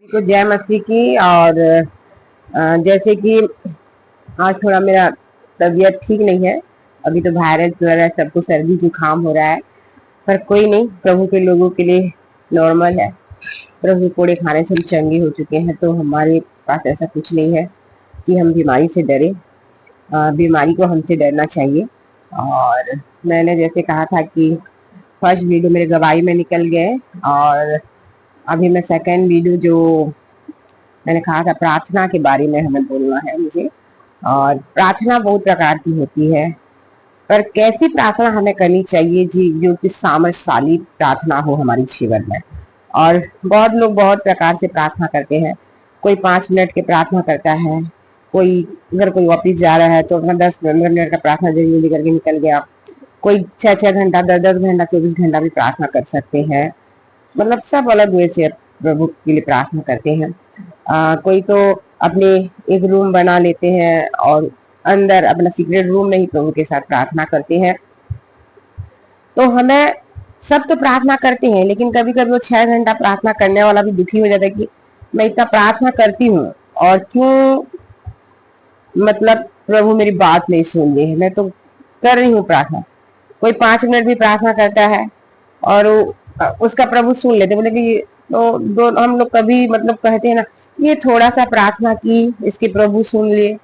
तो जय मसीह की। और जैसे कि आज थोड़ा मेरा तबीयत ठीक नहीं है। अभी तो वायरल चल रहा है, सबको सर्दी जुकाम हो रहा है। पर कोई नहीं, प्रभु के लोगों के लिए नॉर्मल है। प्रभु के कोड़े खाने से हम चंगे हो चुके हैं, तो हमारे पास ऐसा कुछ नहीं है कि हम बीमारी से डरे। बीमारी को हमसे डरना चाहिए। और मैंने जैसे कहा था कि फर्स्ट वीडियो मेरे गवाही में निकल गए, और अभी मैं सेकंड वीडियो जो मैंने कहा था प्रार्थना के बारे में हमें बोलना है मुझे। और प्रार्थना बहुत प्रकार की होती है, पर कैसी प्रार्थना हमें करनी चाहिए जी, जो कि सामर्थ्यशाली प्रार्थना हो हमारे जीवन में। और बहुत लोग बहुत प्रकार से प्रार्थना करते हैं। कोई 5 मिनट की प्रार्थना करता है, कोई अगर कोई ऑफिस जा रहा है तो अपना 10-15 मिनट का प्रार्थना जल्दी जल्दी करके निकल गया। कोई 6-6 घंटा 10-10 घंटा 24 घंटा भी प्रार्थना कर सकते हैं। मतलब सब अलग वे से प्रभु के लिए प्रार्थना करते हैं। कोई तो अपने एक रूम बना लेते हैं और अंदर अपना सीक्रेट रूम में ही प्रभु के साथ प्रार्थना करते हैं। तो हमें सब तो प्रार्थना करते हैं, लेकिन कभी कभी वो 6 घंटा प्रार्थना करने वाला भी दुखी हो जाता है कि मैं इतना प्रार्थना करती हूँ और क्यों, मतलब प्रभु मेरी बात नहीं सुन रही है। मैं तो कर रही हूँ प्रार्थना। कोई 5 मिनट भी प्रार्थना करता है और उसका प्रभु सुन लेते, बोले कि तो दो हम लोग कभी मतलब कहते हैं ना, ये थोड़ा सा प्रार्थना की इसके प्रभु सुन लिए।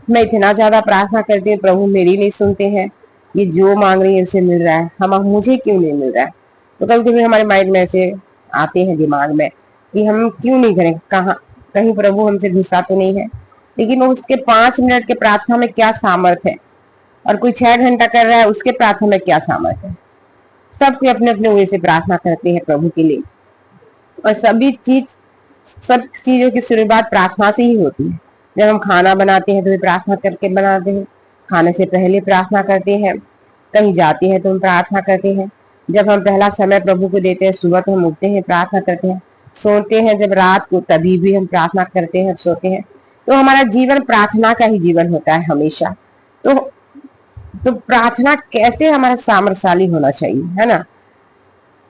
मैं इतना ज्यादा प्रार्थना करती हूँ, प्रभु मेरी नहीं सुनते हैं। ये जो मांग रही है उसे मिल रहा है, हम मुझे क्यों नहीं मिल रहा है। तो कभी कभी हमारे माइंड में ऐसे आते हैं दिमाग में कि हम क्यों नहीं करें, कहाँ कहीं प्रभु हमसे गुस्सा तो नहीं है। लेकिन उसके 5 मिनट के प्रार्थना में क्या सामर्थ है, और कोई 6 घंटा कर रहा है उसके प्रार्थना में क्या सामर्थ है। सबके अपने अपने वे से प्रार्थना करते हैं प्रभु के लिए। और सब चीजों की शुरुआत प्रार्थना से ही होती है। जब हम खाना बनाते हैं तो भी प्रार्थना करके बनाते हैं, खाने से पहले प्रार्थना करते हैं, कहीं जाते हैं तो हम प्रार्थना करते हैं। जब हम पहला समय प्रभु को देते हैं, सुबह तो हम उठते हैं प्रार्थना करते हैं, सोते हैं जब रात को तभी भी हम प्रार्थना करते हैं, सोते हैं। तो हमारा जीवन प्रार्थना का ही जीवन होता है हमेशा। तो तो प्रार्थना कैसे हमारा सामर्थ्यशाली होना चाहिए, है ना।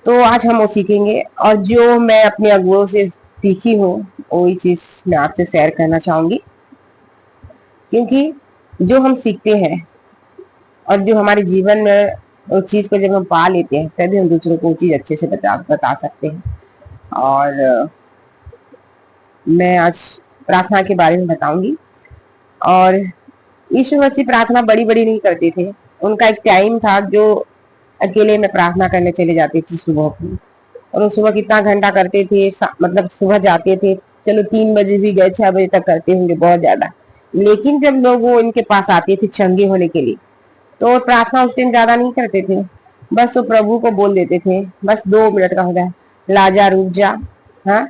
तो आज हम वो सीखेंगे, और जो मैं अपने अगुओं से सीखी हूँ वही चीज मैं आपसे शेयर करना चाहूंगी। क्योंकि जो हम सीखते हैं और जो हमारे जीवन में उस चीज को जब हम पा लेते हैं, तभी हम दूसरों को वो चीज अच्छे से बता सकते हैं। और मैं आज प्रार्थना के बारे में बताऊंगी। और यीशु मसीह प्रार्थना बड़ी बड़ी नहीं करते थे। उनका एक टाइम था जो अकेले में प्रार्थना करने चले जाते थे सुबह को। और वो सुबह कितना घंटा करते थे, मतलब सुबह जाते थे, चलो 3 बजे भी गए, 6 बजे तक करते होंगे बहुत ज्यादा। लेकिन जब लोग वो इनके पास आते थे चंगे होने के लिए, तो वो प्रार्थना उस दिन ज्यादा नहीं करते थे। बस वो प्रभु को बोल देते थे, बस 2 मिनट का हो जाए, लाजा रुक जा, हाँ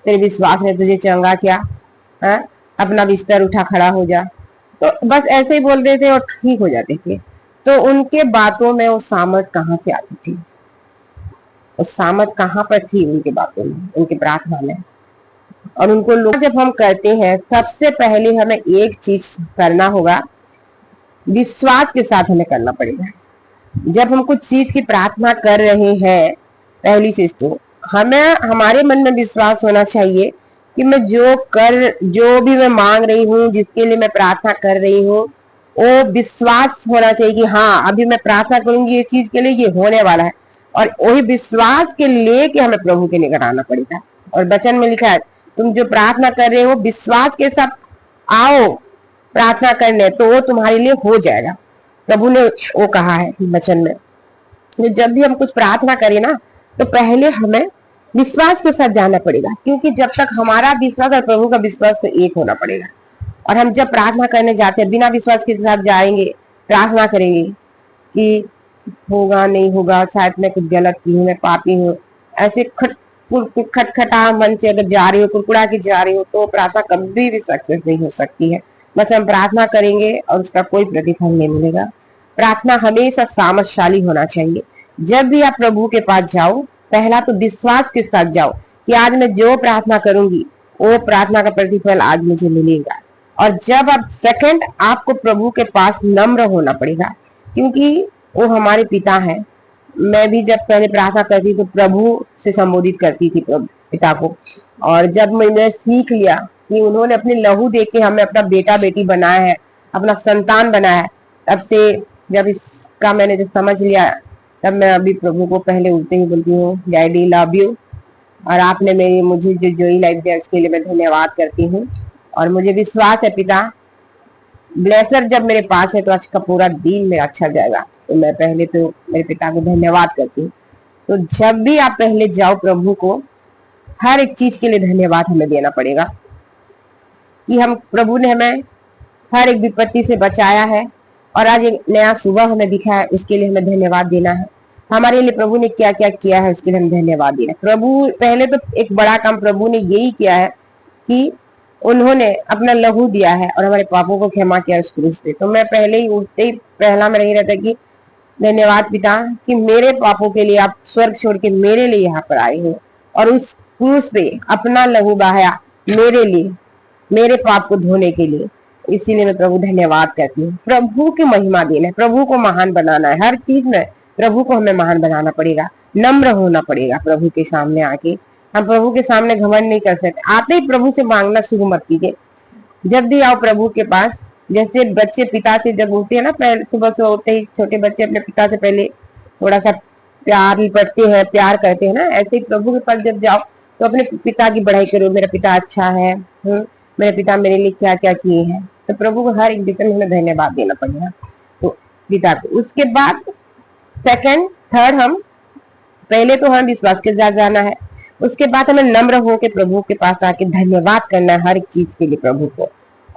तेरे विश्वास ने तुझे चंगा किया, हाँ अपना बिस्तर उठा खड़ा हो जा। तो बस ऐसे ही बोल देते और ठीक हो जाते थे। तो उनके बातों में वो सामर्थ कहाँ से आती थी, उस सामर्थ कहाँ पर थी उनके बातों में, उनके प्रार्थना में। और उनको लोग जब हम करते हैं, सबसे पहले हमें एक चीज करना होगा, विश्वास के साथ हमें करना पड़ेगा। जब हम कुछ चीज की प्रार्थना कर रहे हैं, पहली चीज तो हमें हमारे मन में विश्वास होना चाहिए कि मैं जो भी मैं मांग रही हूँ, जिसके लिए मैं प्रार्थना कर रही हूँ, वो विश्वास होना चाहिए कि हाँ अभी मैं प्रार्थना करूंगी ये चीज के लिए, ये होने वाला है। और वही विश्वास के लेके हमें प्रभु के निकट आना पड़ेगा। और वचन में लिखा है, तुम जो प्रार्थना कर रहे हो विश्वास के साथ आओ प्रार्थना करने, तो वो तुम्हारे लिए हो जाएगा। प्रभु ने वो कहा है वचन में। तो जब भी हम कुछ प्रार्थना करें ना, तो पहले हमें विश्वास के साथ जाना पड़ेगा, क्योंकि जब तक हमारा विश्वास और प्रभु का विश्वास तो एक होना पड़ेगा। और हम जब प्रार्थना करने जाते हैं बिना विश्वास के साथ जाएंगे, प्रार्थना करेंगे कि होगा नहीं होगा, शायद मैं कुछ गलत की हूँ, मैं पापी हूँ, ऐसे खटखटा मन से अगर जा रही हो, कुड़कुड़ा के जा रही हो, तो प्रार्थना कभी भी सक्सेस नहीं हो सकती है। बस हम प्रार्थना करेंगे और उसका कोई प्रतिफल नहीं मिलेगा। प्रार्थना हमेशा सामर्थ्यशाली होना चाहिए। जब भी आप प्रभु के पास जाओ, पहला तो विश्वास के साथ जाओ कि आज मैं जो प्रार्थना करूंगी वो प्रार्थना का प्रतिफल आज मुझे मिलेगा। और जब आप सेकंड, आपको प्रभु के पास नम्र होना पड़ेगा, क्योंकि वो हमारे पिता है। मैं भी जब पहले प्रार्थना करती तो प्रभु से संबोधित करती थी पिता को, और जब मैंने सीख लिया कि उन्होंने अपने लहू दे के हमें अपना बेटा बेटी बनाया है, अपना संतान बनाया है, तब से जब इसका मैंने जब समझ लिया, तब मैं अभी प्रभु को पहले उठते ही बोलती हूँ डैडी लव यू। और आपने मेरी मुझे जो जोई लाइफ दिया उसके लिए मैं धन्यवाद करती हूँ। और मुझे विश्वास है पिता ब्लेसर जब मेरे पास है तो आज का पूरा दिन मेरा अच्छा जाएगा। तो मैं पहले तो मेरे पिता को धन्यवाद करती हूँ। तो जब भी आप पहले जाओ प्रभु को, हर एक चीज के लिए धन्यवाद हमें देना पड़ेगा कि हम प्रभु ने हमें हर एक विपत्ति से बचाया है और आज एक नया सुबह हमें दिखा है, उसके लिए हमें धन्यवाद देना है। हमारे लिए प्रभु ने क्या क्या किया है उसके लिए हम धन्यवाद देना है। प्रभु पहले तो एक बड़ा काम प्रभु ने यही किया है कि उन्होंने अपना लहू दिया है और हमारे पापों को क्षमा किया उस क्रूस पे। तो मैं पहले ही उठते ही पहला में नहीं रहता कि धन्यवाद पिता कि मेरे पापों के लिए आप स्वर्ग छोड़ के मेरे लिए यहाँ पर आए हो और उस क्रूस पे अपना लहू बहाया मेरे लिए, मेरे पाप को धोने के लिए। इसीलिए मैं प्रभु धन्यवाद करती हूँ। प्रभु की महिमा देना है, प्रभु को महान बनाना है। हर चीज में प्रभु को हमें महान बनाना पड़ेगा, नम्र होना पड़ेगा प्रभु के सामने आके। हम प्रभु के सामने घमंड नहीं कर सकते। आते ही प्रभु से मांगना शुरू मत कीजिए। जब भी आओ प्रभु के पास, जैसे बच्चे पिता से जब उठते हैं ना, पहले सुबह सुबह उठते ही छोटे बच्चे अपने पिता से पहले थोड़ा सा प्यार करते हैं, प्यार करते हैं ना, ऐसे ही प्रभु के पास जब जाओ तो अपने पिता की बढ़ाई करो। मेरा पिता अच्छा है, मेरे पिता मेरे लिए क्या क्या किए हैं। तो प्रभु को हर एक विषय में हमें धन्यवाद देना पड़ेगा। तो पिता को उसके बाद सेकंड थर्ड हम पहले तो हम विश्वास के साथ जाना है, उसके बाद हमें नम्र होकर प्रभु के पास आके धन्यवाद करना है हर एक चीज के लिए प्रभु को।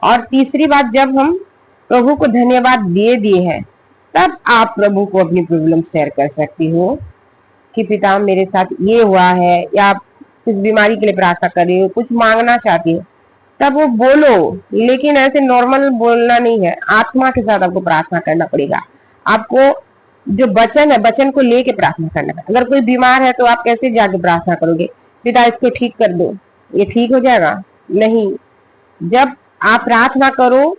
और तीसरी बात, जब हम प्रभु को धन्यवाद दे दिए हैं तब आप प्रभु को अपनी प्रॉब्लम शेयर कर सकती हो कि पिता मेरे साथ ये हुआ है, या आप कुछ बीमारी के लिए प्रार्थना कर रही हो, कुछ मांगना चाहती हो, तब वो बोलो। लेकिन ऐसे नॉर्मल बोलना नहीं है, आत्मा के साथ आपको प्रार्थना करना पड़ेगा। आपको जो वचन है वचन को लेके प्रार्थना करना है। अगर कोई बीमार है तो आप कैसे जाके प्रार्थना करोगे पिता इसको ठीक कर दो, ये ठीक हो जाएगा? नहीं। जब आप प्रार्थना करो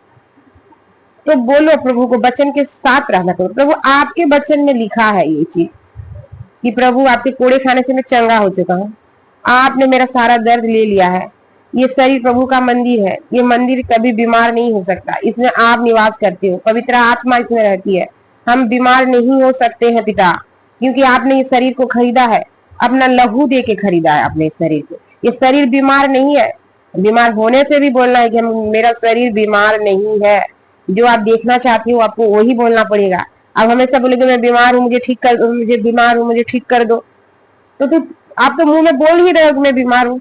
तो बोलो प्रभु को, वचन के साथ प्रार्थना करो। प्रभु आपके वचन में लिखा है ये चीज कि प्रभु आपके कोड़े खाने से मैं चंगा हो चुका हूँ, आपने मेरा सारा दर्द ले लिया है। ये शरीर प्रभु का मंदिर है, ये मंदिर कभी बीमार नहीं हो सकता, इसमें आप निवास करते हो, पवित्र आत्मा इसमें रहती है। हम बीमार नहीं हो सकते हैं पिता, क्योंकि आपने इस शरीर को खरीदा है, अपना लहू दे के खरीदा है अपने शरीर को। ये शरीर बीमार नहीं है। बीमार होने से भी बोलना है कि मेरा शरीर बीमार नहीं है। जो आप देखना चाहती हो आपको वही बोलना पड़ेगा। अब हमेशा बोलेगे मैं बीमार हूँ, मुझे ठीक कर दो, मुझे बीमार हूँ, मुझे ठीक कर दो, तो आप तो मुंह में बोल ही रहे हो कि मैं बीमार हूँ।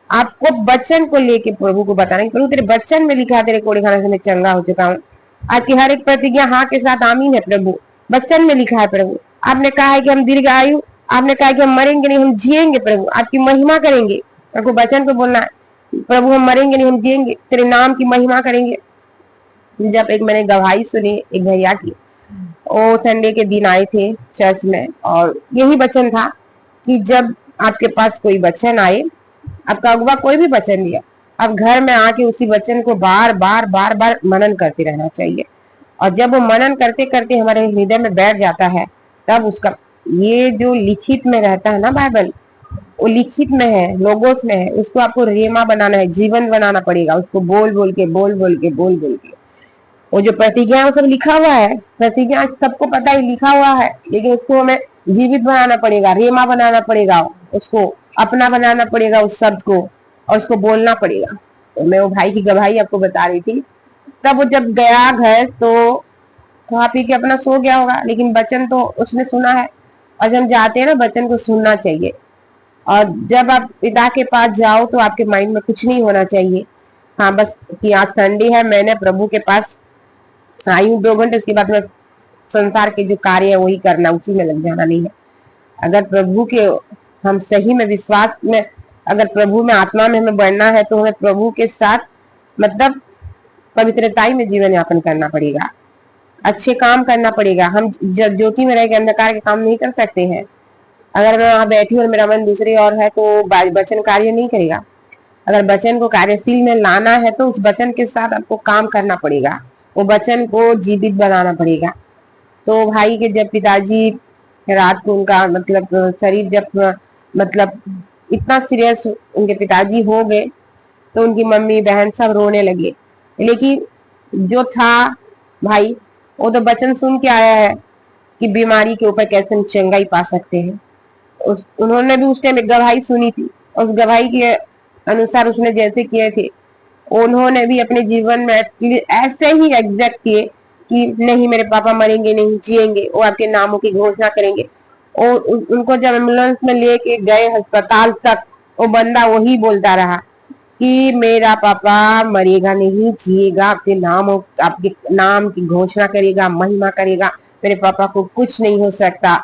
आपको वचन को लेके प्रभु को बताना, प्रभु तेरे वचन में लिखा है तेरे कोड़े खाने से मैं चंगा हो चुका हूँ। आपकी हर एक प्रतिज्ञा हाँ के साथ आमीन है प्रभु, वचन में लिखा है प्रभु। आपने कहा है कि हम दीर्घ आयु, आपने कहा है कि हम मरेंगे नहीं हम जिएंगे प्रभु, आपकी महिमा करेंगे। आपको वचन को बोलना है प्रभु हम मरेंगे नहीं हम जिएंगे, तेरे नाम की महिमा करेंगे। जब एक मैंने गवाही सुनी एक भैया की, वो संडे के दिन आए थे चर्च में और यही वचन था कि जब आपके पास कोई वचन आए, आपका अगुआ कोई भी वचन दिया, आप घर में आके उसी वचन को बार बार बार बार मनन करते रहना चाहिए। और जब वो मनन करते करते हमारे हृदय में बैठ जाता है, तब उसका ये जो लिखित में रहता है ना बाइबल, वो लिखित में है, लोगोस में है, उसको आपको रेमा बनाना है, जीवन बनाना पड़ेगा। उसको बोल बोल के बोल बोल के बोल बोल के, वो जो प्रतिज्ञा वो सब लिखा हुआ है, प्रतिज्ञा सबको पता है लिखा हुआ है, लेकिन उसको हमें जीवित बनाना पड़ेगा, रेमा बनाना पड़ेगा, उसको अपना बनाना पड़ेगा उस शब्द को, और उसको बोलना पड़ेगा। तो मैं वो भाई की गवाही आपको बता रही थी। तब वो जब गया घर तो खा पी के अपना सो गया होगा, लेकिन वचन तो उसने सुना है। और जब हम जाते हैं ना, वचन को सुनना चाहिए। और जब आप पिता के पास जाओ तो आपके माइंड में कुछ नहीं होना चाहिए, हाँ बस कि आज संडे है, मैंने प्रभु के पास आई हूँ 2 घंटे, उसके बाद में संसार के जो कार्य है वही करना, उसी में लग जाना नहीं है। अगर प्रभु के हम सही में विश्वास में, अगर प्रभु में आत्मा में हमें बढ़ना है तो हमें प्रभु के साथ मतलब पवित्रताई में जीवन यापन करना पड़ेगा, अच्छे काम करना पड़ेगा। हम ज्योति में रह के अंधकार के काम नहीं कर सकते हैं। अगर मैं वहां बैठी और मेरा मन दूसरी ओर है तो वचन कार्य नहीं करेगा। अगर वचन को कार्यशील में लाना है तो उस वचन के साथ आपको काम करना पड़ेगा, वो वचन को जीवित बनाना पड़ेगा। तो भाई के जब पिताजी रात को उनका मतलब शरीर जब मतलब इतना सीरियस उनके पिताजी हो गए तो उनकी मम्मी बहन सब रोने लगे। लेकिन जो था भाई, वो तो वचन सुन के आया है कि बीमारी के ऊपर कैसे हम चंगाई पा सकते हैं। उन्होंने भी उस टाइम एक गवाही सुनी थी, उस गवाही के अनुसार उसने जैसे किए थे, उन्होंने भी अपने जीवन में ऐसे ही एग्जैक्ट किए कि नहीं मेरे पापा मरेंगे नहीं, जिएंगे, वो आपके नामों की घोषणा करेंगे। और उनको जब एम्बुलेंस में लेके गए अस्पताल तक, वो बंदा वही बोलता रहा कि मेरा पापा मरेगा नहीं, जिएगा, आपके नाम की घोषणा करेगा, महिमा करेगा, मेरे पापा को कुछ नहीं हो सकता।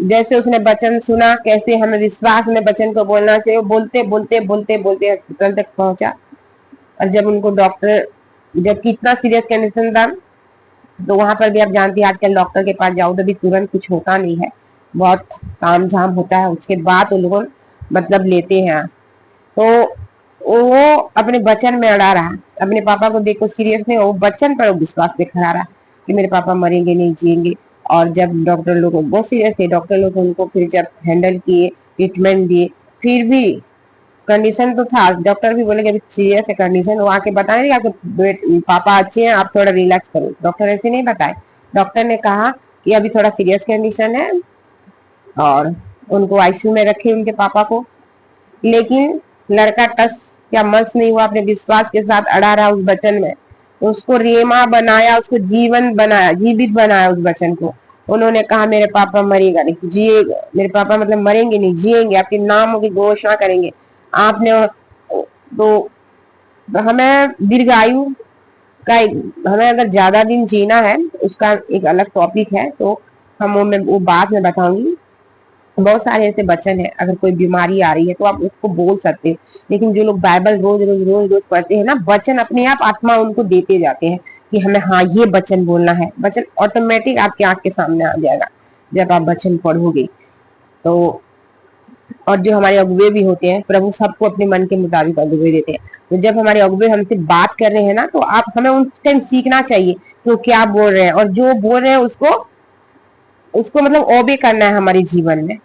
जैसे उसने वचन सुना, कैसे हमें विश्वास में वचन को बोलना चाहिए, बोलते बोलते बोलते बोलते अस्पताल तक पहुंचा। और जब उनको डॉक्टर, जब कितना सीरियस कंडीशन था, तो वहां पर भी आप जानती है आजकल डॉक्टर के पास जाओ तो भी तुरंत कुछ होता नहीं है, बहुत काम झाम होता है, उसके बाद उन लोग मतलब लेते हैं। तो वो अपने वचन में अड़ा रहा, अपने पापा को देखो सीरियस नहीं, वो वचन पर विश्वास पे खड़ा रहा कि मेरे पापा मरेंगे नहीं, जिएंगे। और जब डॉक्टर लोग बहुत सीरियस थे, डॉक्टर लोग उनको फिर जब हैंडल किए, ट्रीटमेंट दिए, फिर भी कंडीशन तो था, डॉक्टर भी बोले कि अभी सीरियस है कंडीशन, वो आके बताए नहीं आपके पापा अच्छे हैं, आप थोड़ा रिलैक्स करो। डॉक्टर ऐसे नहीं बताए, डॉक्टर ने कहा कि अभी थोड़ा सीरियस कंडीशन है और उनको आईसीयू में रखे उनके पापा को। लेकिन लड़का टस या मस नहीं हुआ, अपने विश्वास के साथ अड़ा रहा उस वचन में, उसको रेमा बनाया, उसको जीवन बनाया, जीवित बनाया उस वचन को। उन्होंने कहा मेरे पापा मरेगा नहीं, जिएगा, मेरे पापा मतलब मरेंगे नहीं, जिएंगे, आपके नाम की घोषणा करेंगे। आपने तो हमें दीर्घायु का हमें अगर ज्यादा दिन जीना है, उसका एक अलग टॉपिक है, तो हम वो बाद में बताऊंगी। बहुत सारे ऐसे वचन है, अगर कोई बीमारी आ रही है तो आप उसको बोल सकते हैं। लेकिन जो लोग बाइबल रोज रोज रोज रोज पढ़ते हैं ना, वचन अपने आप आत्मा उनको देते जाते हैं कि हमें हाँ ये वचन बोलना है, वचन ऑटोमेटिक आपके आंख के सामने आ जाएगा जब आप वचन पढ़ोगे। तो और जो हमारे अगुवे भी होते हैं, प्रभु सबको अपने मन के मुताबिक अगुवे देते हैं। तो जब हमारे अगुवे हमसे बात कर रहे हैं ना, तो आप हमें उन टाइम सीखना चाहिए कि वो क्या बोल रहे हैं, और जो बोल रहे हैं उसको उसको मतलब ओबे करना है हमारे जीवन में,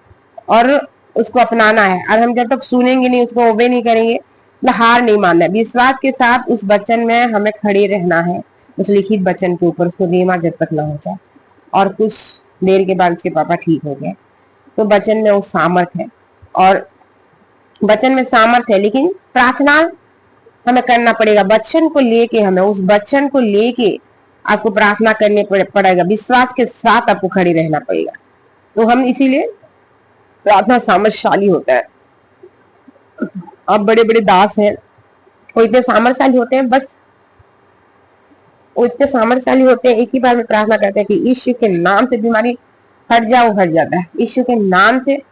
और उसको अपनाना है। और हम जब तक सुनेंगे नहीं, उसको ओबे नहीं करेंगे, मतलब हार नहीं मानना है, विश्वास के साथ उस वचन में हमें खड़े रहना है, उस लिखित वचन के ऊपर, उसको रेमा जब तक ना हो जाए। और कुछ देर के बाद उसके पापा ठीक हो गए। तो वचन में वो सामर्थ है, और वचन में सामर्थ है, लेकिन प्रार्थना हमें करना पड़ेगा वचन को लेके, हमें उस वचन को लेके आपको प्रार्थना करने पड़ेगा, विश्वास के साथ आपको खड़े रहना पड़ेगा। तो हम इसीलिए प्रार्थना सामर्थशाली होता है। अब बड़े बड़े दास हैं, वो इतने सामर्थशाली होते हैं, बस वो इतने सामर्थशाली होते हैं, एक ही बार में प्रार्थना करते हैं कि यीशु के नाम से बीमारी हट जाओ, हट जाता है, यीशु के नाम से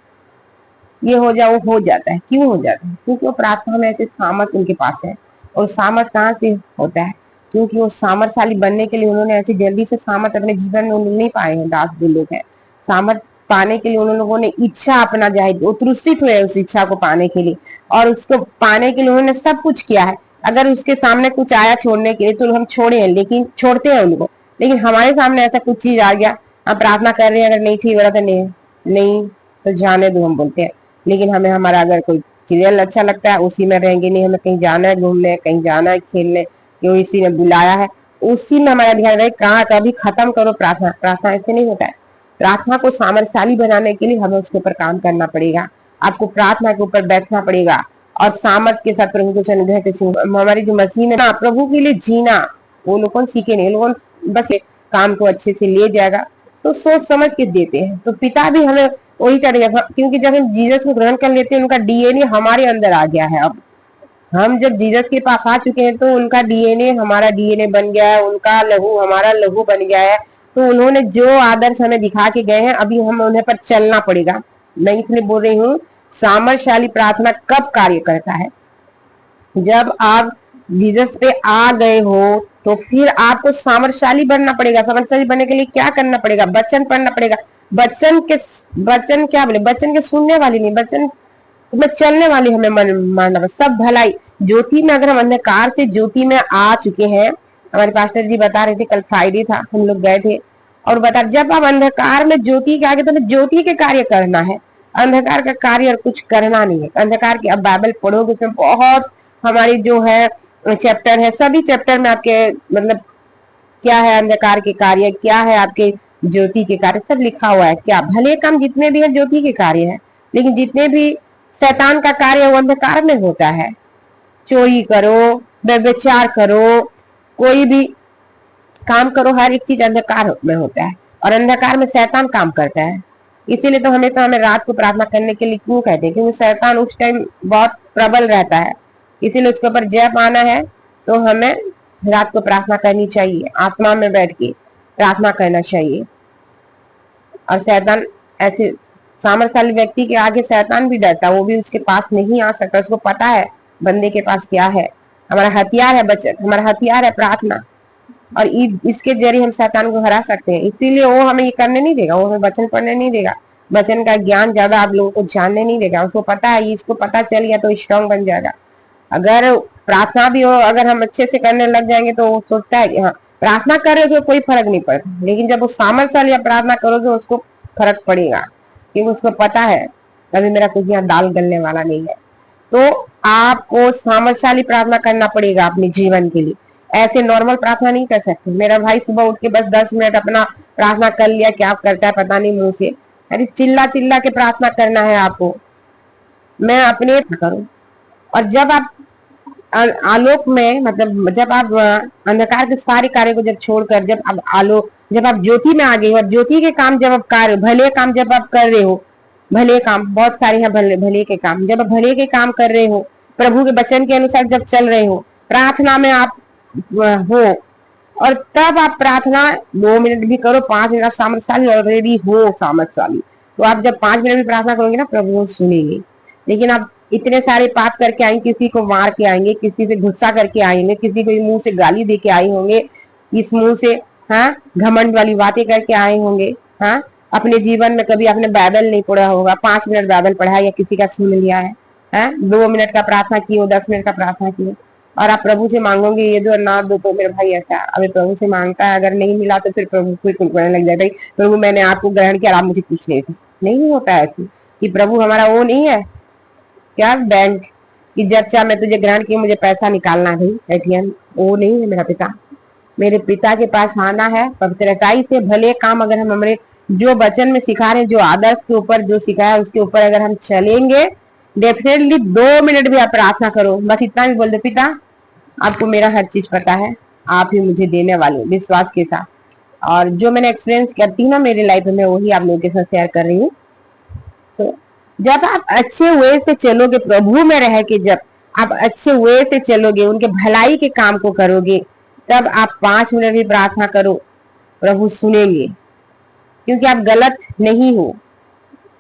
ये हो जाओ, हो जाता है। क्यों हो जाता है? क्योंकि वो प्रार्थना में ऐसे सामर्थ उनके पास है। और सामर्थ कहाँ से होता है? क्योंकि वो सामर्थशाली बनने के लिए उन्होंने ऐसे जल्दी से सामर्थ अपने जीवन में नहीं पाए हैं। दास जो लोग हैं, सामर्थ पाने के लिए उन लोगों ने इच्छा अपना जाए, उत्रुष्टित हुए उस इच्छा को पाने के लिए, और उसको पाने के लिए उन्होंने सब कुछ किया है। अगर उसके सामने कुछ आया छोड़ने के लिए तो हम छोड़े हैं, लेकिन छोड़ते हैं उनको। लेकिन हमारे सामने ऐसा कुछ चीज आ गया, हम प्रार्थना कर रहे हैं, अगर नहीं ठीक हो रहा तो नहीं तो जाने दो, हम बोलते हैं। लेकिन हमें हमारा अगर कोई सीरियल अच्छा लगता है, उसी में रहेंगे नहीं, हमें कहीं जाना है घूमने, कहीं जाना है खेलने, क्यों इसी ने बुलाया है, उसी में हमारा ध्यान रहे। कहाँ कभी खत्म करो प्रार्थना। प्रार्थना ऐसे नहीं होता है। प्रार्थना को सामर्थ्यशाली बनाने के लिए हमें उसके ऊपर काम करना पड़ेगा। आपको प्रार्थना के ऊपर बैठना पड़ेगा और सामर्थ्य के साथ प्रभु को अनुग्रह के हमारी जो मसीह में ना प्रभु के लिए जीना, वो लोग सीखे नहीं, लोग बस काम को अच्छे से ले जाएगा, तो सोच समझ के देते हैं। तो पिता भी हमें वही करेगा, क्योंकि जब हम जीसस को ग्रहण कर लेते हैं, उनका डीएनए हमारे अंदर आ गया है। अब हम जब जीसस के पास आ चुके हैं, तो उनका डीएनए हमारा डीएनए बन गया है, उनका लहू हमारा लहू बन गया है। तो उन्होंने जो आदर्श हमें दिखा के गए हैं, अभी हम उन्हें पर चलना पड़ेगा। मैं इसलिए बोल रही हूँ, सामर्थशाली प्रार्थना कब कार्य करता है? जब आप जीसस पे आ गए हो, तो फिर आपको सामर्थशाली बनना पड़ेगा। सामर्थशाली बनने के लिए क्या करना पड़ेगा? वचन पढ़ना पड़ेगा। वचन क्या बोले? वचन के सुनने वाली नहीं, वचन में चलने वाली हमें मानना। सब भलाई ज्योति में, अगर हम अंधकार से ज्योति में आ चुके हैं, हमारे पास्टर जी बता रहे थे, कल फ्राइडे था, हम लोग गए थे, और बता जब आप अंधकार में ज्योति के आगे, तो ज्योति के कार्य करना है। अंधकार का कार्य और कुछ करना नहीं है। अंधकार की अब बाइबल पढ़ोगे उसमें बहुत हमारी जो है चैप्टर है, सभी चैप्टर में आपके मतलब क्या है अंधकार के कार्य, क्या है आपके ज्योति के कार्य, सब लिखा हुआ है। क्या भले काम जितने भी है ज्योति के कार्य है, लेकिन जितने भी शैतान का कार्य वो अंधकार में होता है। चोरी करो, व्यभिचार करो, कोई भी काम करो, हर एक चीज अंधकार में होता है और अंधकार में शैतान काम करता है। इसीलिए तो हमें रात को प्रार्थना करने के लिए क्यों कहते हैं, क्योंकि शैतान उस टाइम बहुत प्रबल रहता है, इसीलिए उसके ऊपर जय पाना है तो हमें रात को प्रार्थना करनी चाहिए, आत्मा में बैठ के प्रार्थना करना चाहिए। और शैतान ऐसे सामर्थ्यशाली व्यक्ति के आगे शैतान भी डरता है, वो भी उसके पास नहीं आ सकता। उसको पता है बंदे के पास क्या है। हमारा हथियार है बचत, हमारा हथियार है प्रार्थना, और इसके जरिए हम शैतान को हरा सकते हैं। इसीलिए वो हमें ये करने नहीं देगा, वो हमें वचन पढ़ने नहीं देगा, वचन का ज्ञान ज्यादा आप लोगों को जानने नहीं देगा। उसको पता है, इसको पता चल गया तो स्ट्रांग बन जाएगा। अगर प्रार्थना भी हो, अगर हम अच्छे से करने लग जाएंगे तो वो सोचता है कि हाँ प्रार्थना कर रहे हो तो कोई फर्क नहीं पड़ता, लेकिन जब वो सामर्थ्यशाली प्रार्थना करोगे उसको फर्क पड़ेगा, क्योंकि उसको पता है अभी मेरा कुछ यहाँ दाल गलने वाला नहीं है। तो आपको सामर्थ्यशाली प्रार्थना करना पड़ेगा अपने जीवन के लिए, ऐसे नॉर्मल प्रार्थना नहीं कर सकते। मेरा भाई सुबह उठ के बस 10 मिनट अपना प्रार्थना कर लिया, क्या करता है पता नहीं मुंह से, अरे चिल्ला चिल्ला के प्रार्थना करना है आपको। मैं अपने करूं, और जब आप आलोक में मतलब जब आप अंधकार के सारे कार्य को जब छोड़कर जब आप जब आप ज्योति में आ गए हो, और ज्योति के काम जब आप कार्य भले काम जब आप कर रहे हो, भले काम बहुत सारे हैं, भले भले के काम जब आप भले के काम कर रहे हो, प्रभु के वचन के अनुसार जब चल रहे हो, प्रार्थना में आप हो, और तब आप प्रार्थना 2 मिनट भी करो, 5 मिनट आप सामर्थ्यशाली ऑलरेडी हो सामर्थ्यशाली, तो आप जब 5 मिनट भी प्रार्थना करोगे ना प्रभु सुनेंगे। लेकिन आप इतने सारे पाप करके आएंगे, किसी को मार के आएंगे, किसी से गुस्सा करके आएंगे, किसी को मुंह से गाली दे के आए होंगे, इस मुंह से हाँ घमंड वाली बातें करके आए होंगे। हाँ अपने जीवन में कभी आपने बाइबल नहीं पढ़ा होगा, 5 मिनट बाइबल पढ़ा या किसी का सुन लिया है, 2 मिनट का प्रार्थना किए, 10 मिनट का प्रार्थना किए, और आप प्रभु से मांगोगे ये दो ना दो, तो मेरे भाई ऐसा अभी प्रभु से मांगता है, अगर नहीं मिला तो फिर प्रभु को कुलकुलाने लग जाता है, प्रभु मैंने आपको ग्रहण किया, आप मुझे पूछ रहे थे। नहीं होता ऐसे कि प्रभु हमारा वो नहीं है क्या बैंक कि जब चाह मैं तुझे ग्रहण की मुझे पैसा निकालना है एटीएम, वो नहीं है मेरा पिता। मेरे पिता के पास आना है पवित्रताई से, भले काम अगर हम हमारे जो वचन में सिखा रहे हैं, जो आदर्श के ऊपर जो सिखाया उसके ऊपर अगर हम चलेंगे, डेफिनेटली 2 मिनट भी आप प्रार्थना करो, बस इतना भी बोल दो पिता आपको मेरा हर चीज पता है, आप ही मुझे देने वाले, विश्वास के साथ। और जो मैंने एक्सपीरियंस करती हूँ ना मेरी लाइफ में, वही आप लोगों के साथ शेयर कर रही हूँ। तो जब आप अच्छे वे से चलोगे, प्रभु में रह के जब आप अच्छे वे से चलोगे, उनके भलाई के काम को करोगे, तब आप 5 मिनट भी प्रार्थना करो, प्रभु सुनेंगे, क्योंकि आप गलत नहीं हो,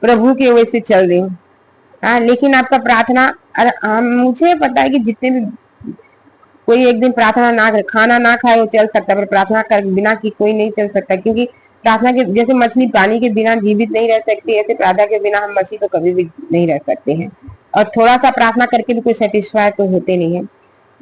प्रभु के वे से चल रहे हो। हाँ लेकिन आपका प्रार्थना, मुझे पता है कि जितने भी कोई एक दिन प्रार्थना ना करे, खाना ना खाए वो चल सकता है, पर प्रार्थना कर बिना की कोई नहीं चल सकता, क्योंकि प्रार्थना के जैसे मछली पानी के बिना जीवित नहीं रह सकती, ऐसे प्रार्थना के बिना हम मसीह तो कभी भी नहीं रह सकते हैं। और थोड़ा सा प्रार्थना करके भी कोई सेटिस्फाई तो होते नहीं है।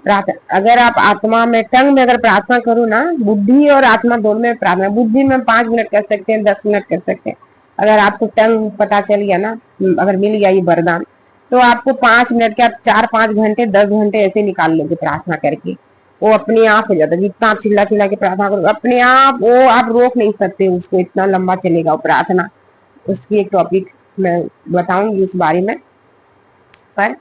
प्रार्थना अगर आप आत्मा में टंग में अगर प्रार्थना करो ना, बुद्धि और आत्मा दोनों में प्रार्थना, बुद्धि में 5 मिनट कर सकते हैं, 10 मिनट कर सकते हैं। अगर आपको टंग पता चल गया ना, अगर मिल गया ये वरदान, तो आपको 5 मिनट के आप 4-5 घंटे 10 घंटे ऐसे निकाल लोगे प्रार्थना करके, वो अपने आप हो जाता है। जितना आप चिल्ला चिल्ला के प्रार्थना करो अपने आप, वो आप रोक नहीं सकते उसको, इतना लंबा चलेगा वो प्रार्थना। उसकी एक टॉपिक मैं बताऊंगी उस बारे में। पर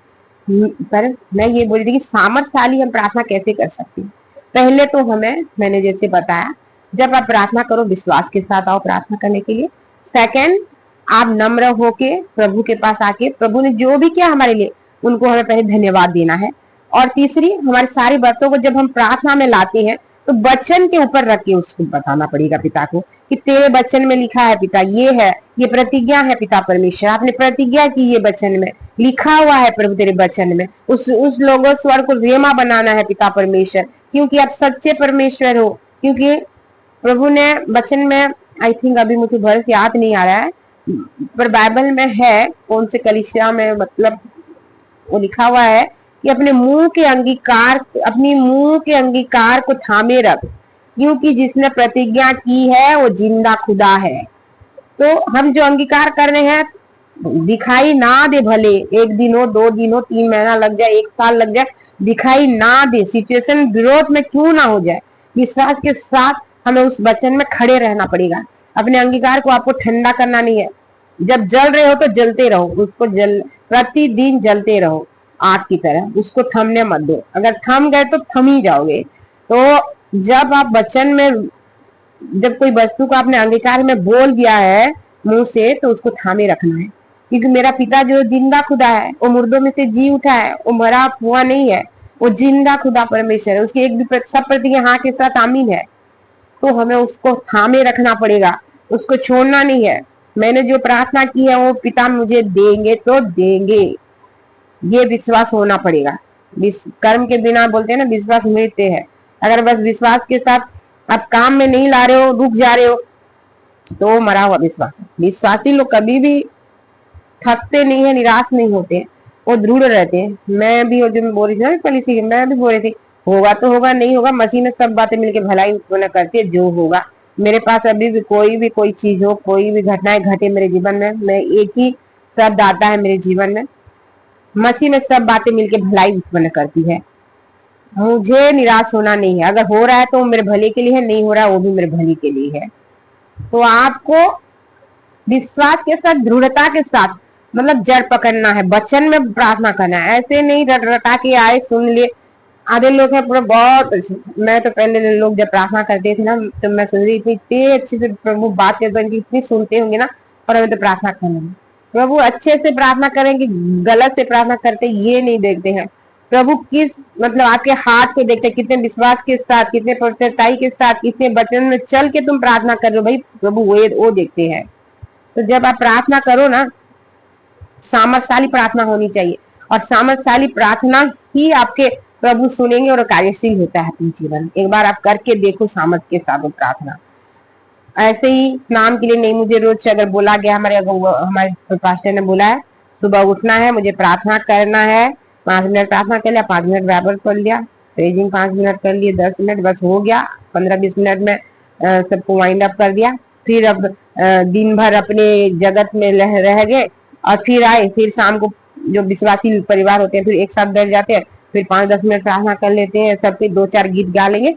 मैं ये बोल रही थी कि सामर्थ्यशाली हम प्रार्थना कैसे कर सकते हैं। पहले तो मैंने जैसे बताया, जब आप प्रार्थना करो विश्वास के साथ आओ प्रार्थना करने के लिए। सेकंड, आप नम्र होके प्रभु के पास आके प्रभु ने जो भी किया हमारे लिए उनको हमें पहले धन्यवाद देना है। और तीसरी, हमारी सारी बातों को जब हम प्रार्थना में लाते हैं तो वचन के ऊपर रख के उसको बताना पड़ेगा पिता को कि तेरे वचन में लिखा है पिता, ये है, ये प्रतिज्ञा है पिता परमेश्वर, आपने प्रतिज्ञा की, ये वचन में लिखा हुआ है प्रभु तेरे वचन में। उस लोगों स्वर को रेमा बनाना है पिता परमेश्वर, क्योंकि आप सच्चे परमेश्वर हो। क्योंकि प्रभु ने वचन में, आई थिंक अभी मुझे भर से याद नहीं आ रहा है, पर बाइबल में है कौन से कलीसिया में, मतलब वो लिखा हुआ है कि अपने मुंह के अंगीकार को थामे रख, क्योंकि जिसने प्रतिज्ञा की है वो जिंदा खुदा है। तो हम जो अंगीकार कर रहे हैं दिखाई ना दे, भले एक दिन हो, 2 दिन हो, 3 महीना लग जाए, 1 साल लग जाए, दिखाई ना दे, सिचुएशन विरोध में क्यों ना हो जाए, विश्वास के साथ हमें उस वचन में खड़े रहना पड़ेगा। अपने अंगीकार को आपको ठंडा करना नहीं है। जब जल रहे हो तो जलते रहो, उसको प्रतिदिन जलते रहो आग की तरह, उसको थमने मत दो। अगर थम गए तो थम ही जाओगे। तो जब आप वचन में, जब कोई वस्तु को आपने अंगीकार में बोल दिया है मुंह से, तो उसको थामे रखना है। क्योंकि मेरा पिता जो जिंदा खुदा है, वो मुर्दों में से जी उठा है, वो मरा हुआ नहीं है, वो जिंदा खुदा परमेश्वर है, उसकी एक भी सब प्रतिज्ञा हाँ के साथ आमीन है। तो हमें उसको थामे रखना पड़ेगा, उसको छोड़ना नहीं है। मैंने जो प्रार्थना की है वो पिता मुझे देंगे तो देंगे, ये विश्वास होना पड़ेगा। कर्म के बिना, बोलते हैं ना, विश्वास मृत्यु है। अगर बस विश्वास के साथ आप काम में नहीं ला रहे हो, रुक जा रहे हो, तो वो मरा हुआ विश्वास है। विश्वासी लोग कभी भी थकते नहीं है, निराश नहीं होते, वो दृढ़ रहते हैं। मैं भी, जो मैं बोल रही थी ना पॉलिसी, मैं भी बोल रही थी, होगा तो होगा, नहीं होगा, मसीह में सब बातें मिलकर भलाई उत्पन्न करती है, जो होगा। मेरे पास अभी भी कोई चीज हो, कोई भी घटनाएं घटे मेरे जीवन में, मैं एक ही शब्द आता है मेरे जीवन में, मसीह में सब बातें मिलकर भलाई उत्पन्न करती है। मुझे निराश होना नहीं है। अगर हो रहा है तो मेरे भले के लिए है, नहीं हो रहा है वो भी मेरे भले के लिए है। तो आपको विश्वास के साथ, दृढ़ता के साथ, मतलब जड़ पकड़ना है, वचन में प्रार्थना करना है। ऐसे नहीं रट रटा के आए, सुन लिए। आधे लोग है पूरा बहुत, मैं तो पहले लोग जब प्रार्थना करते थे ना, तो मैं सुन रही थी इतने अच्छे से प्रभु बात करते हैं, इतनी सुनते होंगे ना, और हमें तो प्रार्थना करना है। प्रभु अच्छे से प्रार्थना करें कि गलत से प्रार्थना करते, ये नहीं देखते हैं। प्रभु किस, मतलब आपके हाथ को देखते हैं, कितने विश्वास के साथ, कितने प्रत्यक्षताई के साथ, कितने वचन में चल के तुम प्रार्थना कर रहे हो, भाई प्रभु वो देखते हैं। तो जब आप प्रार्थना करो ना, सामर्थशाली प्रार्थना होनी चाहिए, और सामर्थशाली प्रार्थना ही आपके प्रभु सुनेंगे और कार्यशील होता है अपने जीवन। एक बार आप करके देखो सामर्थ के साथ वो प्रार्थना। ऐसे ही नाम के लिए नहीं, मुझे रोज अगर बोला गया, हमारे पास्टर ने बोला है सुबह उठना है, मुझे प्रार्थना करना है, 5 मिनट प्रार्थना कर लिया, 5 मिनट बराबर कर लिया, प्रेजिंग 5 मिनट कर लिए, 10 मिनट बस हो गया, 15-20 मिनट में सबको वाइंड अप कर दिया। फिर अब दिन भर अपने जगत में रह गए, और फिर आए, फिर शाम को जो विश्वासी परिवार होते हैं फिर एक साथ बैठ जाते हैं, फिर 5-10 मिनट प्रार्थना कर लेते हैं, सबके 2-4 गीत गा लेंगे,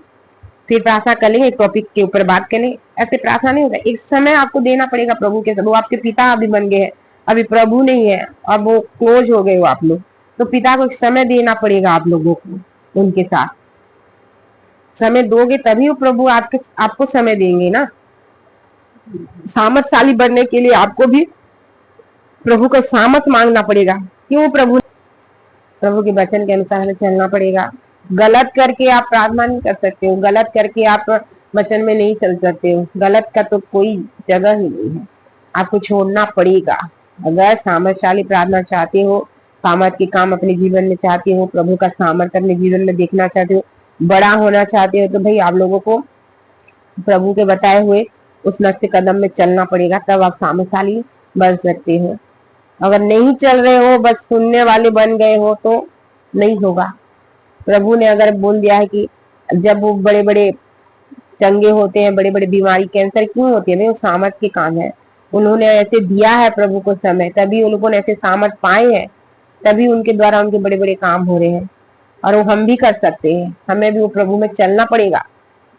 फिर प्रार्थना कर लेंगे, टॉपिक के ऊपर बात करेंगे। ऐसे प्रार्थना नहीं होता। एक समय आपको देना पड़ेगा प्रभु के साथ। वो आपके पिता अभी बन गए हैं, अभी प्रभु नहीं है, अब वो क्लोज हो गए हो आप लोग, तो पिता को एक समय देना पड़ेगा आप लोगों को। उनके साथ समय दोगे तभी वो प्रभु आपको समय देंगे ना। सामर्थशाली बनने के लिए आपको भी प्रभु को सामर्थ मांगना पड़ेगा। क्यों? प्रभु के वचन के अनुसार हमें चलना पड़ेगा। गलत करके आप प्रार्थना नहीं कर सकते हो, गलत करके आप वचन में नहीं चल सकते हो। गलत का तो कोई जगह ही नहीं है, आपको छोड़ना पड़ेगा। अगर सामर्थशाली प्रार्थना चाहते हो, सामर्थ के काम अपने जीवन में चाहते हो, प्रभु का सामर्थ अपने जीवन में देखना चाहते हो, बड़ा होना चाहते हो, तो भाई आप लोगों को प्रभु के बताए हुए उस नक्शे कदम में चलना पड़ेगा, तब आप सामर्थशाली बन सकते हो। अगर नहीं चल रहे हो, बस सुनने वाले बन गए हो, तो नहीं होगा। प्रभु ने अगर बोल दिया है कि जब वो बड़े बड़े चंगे होते हैं, बड़े बड़े बीमारी, कैंसर क्यों होती है? वो सामर्थ के काम है। उन्होंने ऐसे दिया है प्रभु को समय, तभी उन लोगों ने ऐसे सामर्थ पाए हैं, तभी उनके द्वारा उनके बड़े बड़े काम हो रहे हैं। और वो हम भी कर सकते हैं। हमें भी वो प्रभु में चलना पड़ेगा,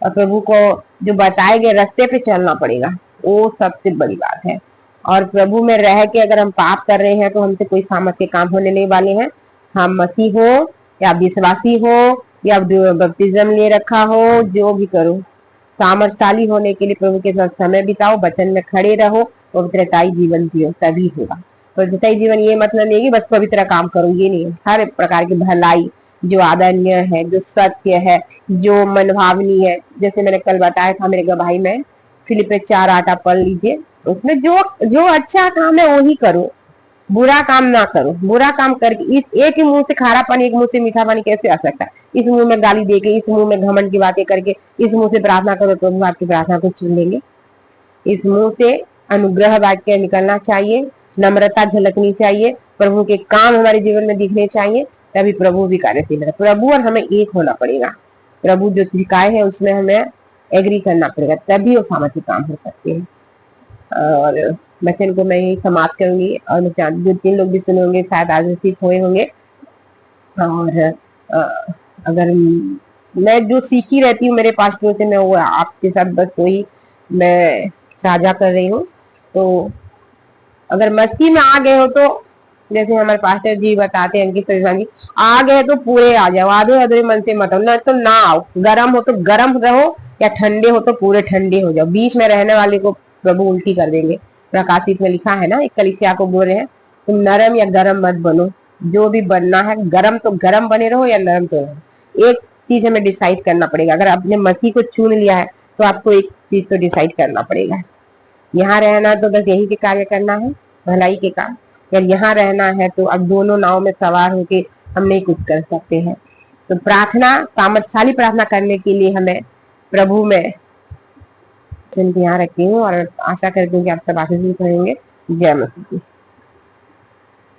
और प्रभु को जो बताए गए रास्ते पे चलना पड़ेगा, वो सबसे बड़ी बात है। और प्रभु में रह के अगर हम पाप कर रहे हैं तो हमसे कोई सामर्थ के काम होने नहीं वाले हैं। हम मसीह हो या विश्वासी हो या बपतिस्म ले रखा हो, जो भी करो, सामर्थशाली होने के लिए प्रभु के साथ समय बिताओ, वचन में खड़े रहो, पवित्रताई जीवन जियो, तभी होगा। पवित्रताई जीवन ये मतलब नहीं कि बस पवित्र काम करो, ये नहीं है। हर प्रकार की भलाई, जो आदरणीय है, जो सत्य है, जो मनभावनी है, जैसे मैंने कल बताया था मेरे गवाही में, फिलिपियों 4:8 आप पढ़ लीजिए। उसमें जो जो अच्छा काम है वही करो, बुरा काम ना करो। बुरा काम करके इस एक ही मुंह से खारा पानी, एक मुंह से मीठा पानी कैसे आ सकता है? इस मुंह में गाली देके, इस मुंह में घमंड की बातें करके, इस मुंह से प्रार्थना करो तो आपकी प्रार्थना को सुन लेंगे। इस मुंह से अनुग्रह वाक्य निकलना चाहिए, नम्रता झलकनी चाहिए, प्रभु के काम हमारे जीवन में दिखने चाहिए, तभी प्रभु भी कार्यशील है। प्रभु और हमें एक होना पड़ेगा। प्रभु जो सिखाए है उसमें हमें एग्री करना पड़ेगा, तभी वो सामर्थ्य काम हो सकते हैं। और वचन को मैं यही समाप्त करूंगी, और मैं चाहती हूँ 3 लोग भी सुने होंगे, शायद आशीषित हुए होंगे। और अगर मैं जो सीखी रहती हूँ मेरे पास्टरों से, मैं वो आपके साथ बस वही मैं साझा कर रही हूँ। तो अगर मस्ती में आ गए हो तो जैसे हमारे पास्टर जी बताते हैं, अंकित जी, आ गए तो पूरे आ जाओ, आधे अधूरे मन से मत आओ, ना तो ना आओ। गर्म हो तो गर्म रहो, या ठंडे हो तो पूरे ठंडे हो जाओ। बीच में रहने वाले को प्रभु उल्टी कर देंगे। प्रकाशित में लिखा है ना, एक कलीसिया को बोल रहे हैं, तुम नरम या गर्म मत बनो, जो भी बनना है गर्म तो गर्म बने रहो या नरम तो रहो। एक चीज हमें डिसाइड करना पड़ेगा। अगर आपने मसीह को चुन लिया है तो आपको एक चीज तो डिसाइड करना पड़ेगा। यहाँ रहना तो बस यही के कार्य करना है, भलाई के काम। अगर यहाँ रहना है तो अब दोनों नाव में सवार होके हम नहीं कुछ कर सकते हैं। तो प्रार्थना, सामर्थशाली प्रार्थना करने के लिए हमें प्रभु में यहाँ रखती हूँ, और आशा करती हूँ कि आप सब आशीषित रहेंगे। जय मसीह।